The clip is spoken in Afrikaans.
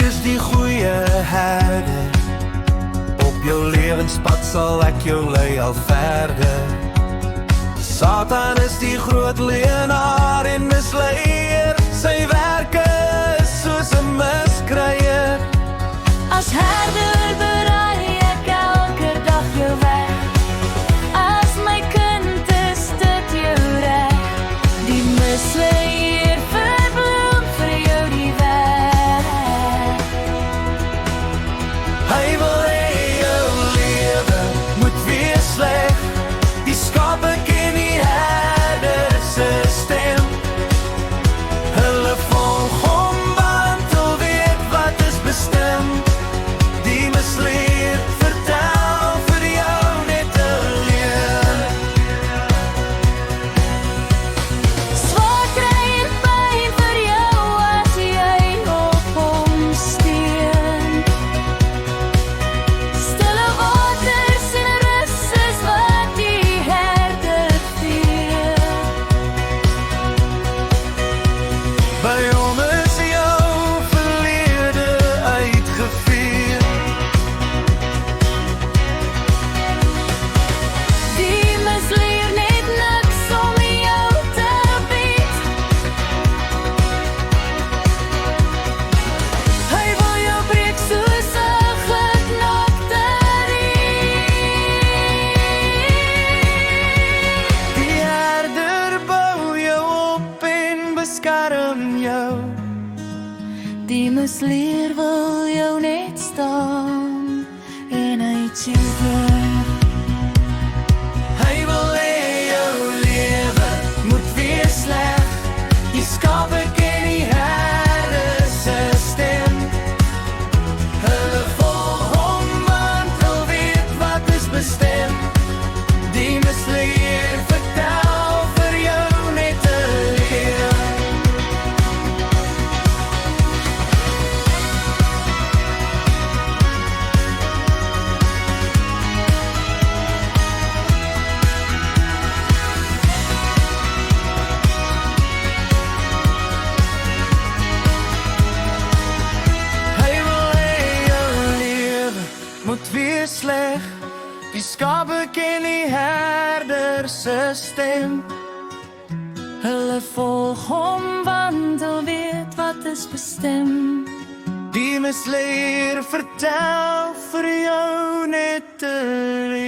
is die goeie herder. Op jou lewenspad sal ek jou lei al verder. Satan is die groot leienaar en misleier. Sy werke is soos 'n miskryer. As herder berei ek elke dag jou weg. As my kind is dit jou reg. Die misleier verbloem vir jou die weg. Hy wil hê jou lewe moet wees sleg. Die skape ken die herder se stem. Hulle volg hom want hulle weet wat is bestem. Die misleier vertel vir jou net te leer. Swaar kry en pyn vir jou as jy op hom steun. Stille waters en rus is wat die herder gee. By hom is jou verlede uitgevee. Die misleier net niks om jou te bied. Hy wil jou breek soos 'n geknakte riet. Die herder bou jou op en beskerm jou. Die misleier wil jou net staan en uit jou bring. Hy wil hê jou lewe moet wees sleg. Die skape ken die herder se stem. Hulle volg hom want hulle weet wat is bestem. Die misleier vertel vir jou net te leer. Hy wil hê jou lewe moet wees sleg. Die skape ken die herder se stem. Hulle volg hom want hulle weet wat is bestem. Die misleier vertel vir jou net te leer.